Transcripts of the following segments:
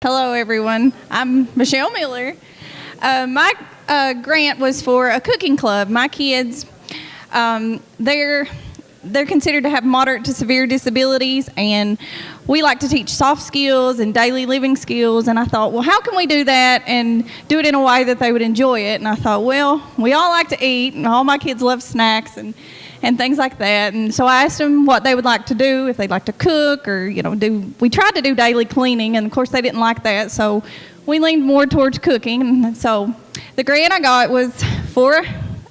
Hello, everyone. I'm Michelle Miller. My grant was for a cooking club. My kids, they're considered to have moderate to severe disabilities, and we like to teach soft skills and daily living skills. And I thought, well, how can we do that and do it in a way that they would enjoy it? And I thought, well, we all like to eat, and all my kids love snacks and things like that. And so I asked them what they would like to do, if they'd like to cook or, we tried to do daily cleaning, and of course they didn't like that. So we leaned more towards cooking. And so the grant I got was for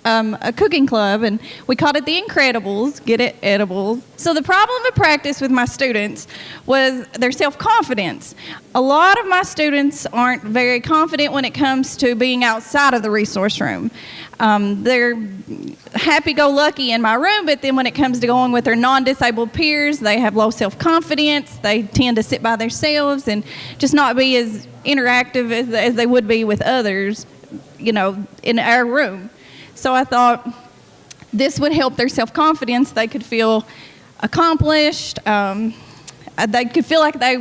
a cooking club, and we called it the Incredibles. Get it? Edibles. So the problem of practice with my students was their self-confidence. A lot of my students aren't very confident when it comes to being outside of the resource room. They're happy-go-lucky in my room, but then when it comes to going with their non-disabled peers, they have low self-confidence. They tend to sit by themselves and just not be as interactive as they would be with others, in our room. So I thought this would help their self-confidence. They could feel accomplished. They could feel like they,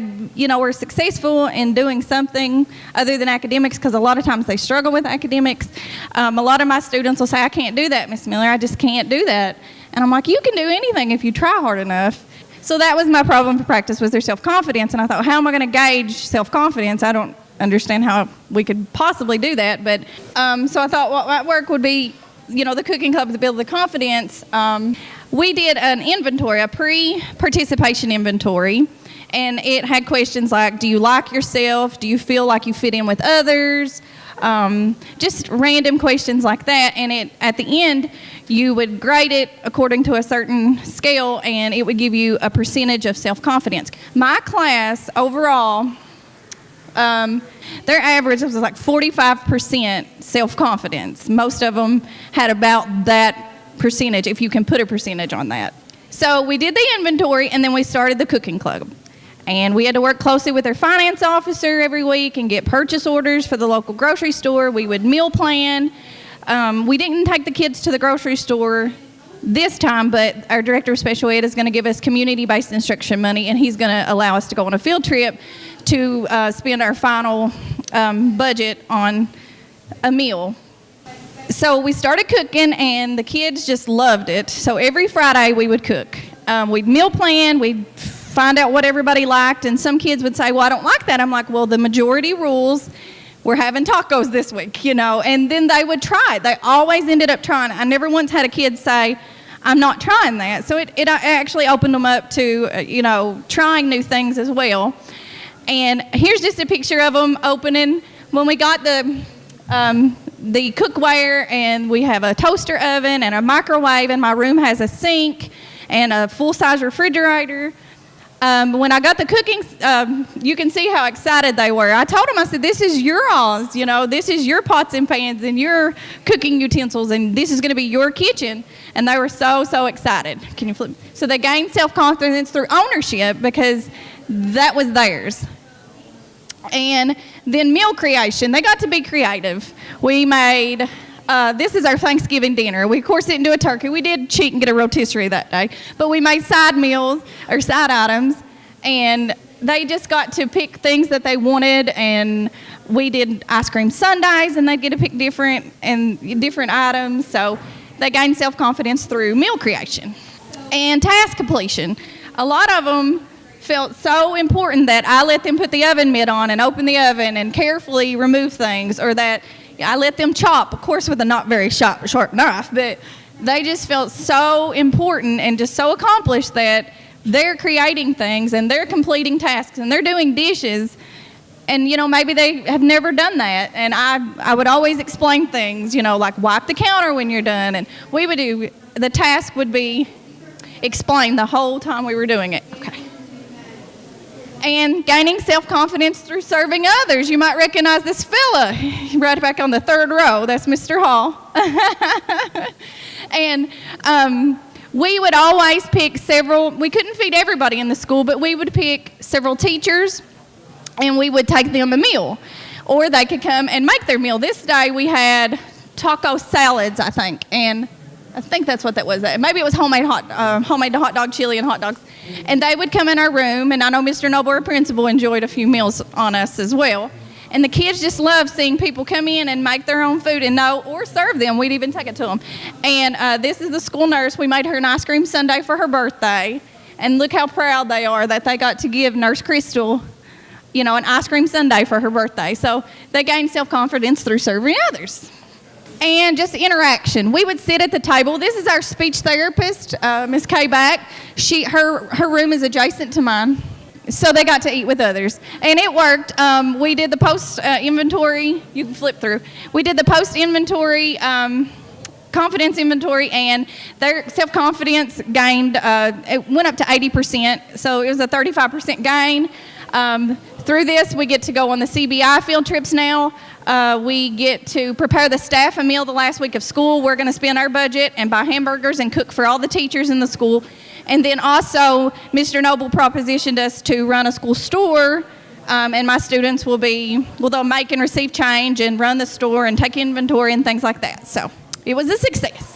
were successful in doing something other than academics, because a lot of times they struggle with academics. A lot of my students will say, I can't do that, Miss Miller. I just can't do that. And I'm like, you can do anything if you try hard enough. So that was my problem for practice, was their self-confidence. And I thought, how am I going to gauge self-confidence? I don't understand how we could possibly do that. But so I thought what might work would be, the cooking club to build the confidence. We did an inventory, a pre-participation inventory, and it had questions like, do you like yourself? Do you feel like you fit in with others? Just random questions like that. And at the end, you would grade it according to a certain scale, and it would give you a percentage of self-confidence. My class overall, their average was like 45% self-confidence. Most of them had about that percentage, if you can put a percentage on that. So we did the inventory, and then we started the cooking club. And we had to work closely with our finance officer every week and get purchase orders for the local grocery store. We would meal plan. We didn't take the kids to the grocery store this time, but our director of special ed is going to give us community-based instruction money, and he's going to allow us to go on a field trip to spend our final budget on a meal. So we started cooking, and the kids just loved it. So every Friday we would cook. We'd meal plan, we'd find out what everybody liked, and some kids would say, well, I don't like that. I'm like, well, the majority rules, we're having tacos this week, and then they would try it. They always ended up trying it. I never once had a kid say, I'm not trying that. So it actually opened them up to, trying new things as well. And here's just a picture of them opening. When we got the cookware, and we have a toaster oven and a microwave, and my room has a sink and a full-size refrigerator. When I got the cooking, you can see how excited they were. I told them, I said, this is yours, this is your pots and pans and your cooking utensils, and this is going to be your kitchen. And they were so excited. Can you flip? So they gained self-confidence through ownership because that was theirs. And then meal creation. They got to be creative. We made, this is our Thanksgiving dinner. We, of course, didn't do a turkey. We did cheat and get a rotisserie that day. But we made side meals, or side items, and they just got to pick things that they wanted. And we did ice cream sundaes, and they'd get to pick different items. So they gained self-confidence through meal creation. And task completion. A lot of them felt so important that I let them put the oven mitt on and open the oven and carefully remove things, or that I let them chop, of course with a not very sharp knife, but they just felt so important and just so accomplished that they're creating things and they're completing tasks and they're doing dishes, and maybe they have never done that. And I would always explain things, like wipe the counter when you're done, and we would do, the task would be explained the whole time we were doing it. Okay. And gaining self-confidence through serving others. You might recognize this fella right back on the third row. That's Mr. Hall. And we would always pick several, we couldn't feed everybody in the school, but we would pick several teachers, and we would take them a meal. Or they could come and make their meal. This day we had taco salads, I think, and I think that's what that was. Maybe it was homemade hot dog chili and hot dogs. And they would come in our room, and I know Mr. Noble, our principal, enjoyed a few meals on us as well. And the kids just loved seeing people come in and make their own food or serve them. We'd even take it to them. And this is the school nurse. We made her an ice cream sundae for her birthday. And look how proud they are that they got to give Nurse Crystal, an ice cream sundae for her birthday. So they gained self-confidence through serving others. And just interaction. We would sit at the table. This is our speech therapist, Miss Kay Back. Her room is adjacent to mine. So they got to eat with others. And it worked. We did the post-inventory. You can flip through. We did the post-inventory, confidence inventory, and their self-confidence gained, it went up to 80%. So it was a 35% gain. Through this, we get to go on the CBI field trips now. We get to prepare the staff a meal the last week of school. We're going to spend our budget and buy hamburgers and cook for all the teachers in the school. And then also, Mr. Noble propositioned us to run a school store, and my students they'll make and receive change and run the store and take inventory and things like that. So it was a success.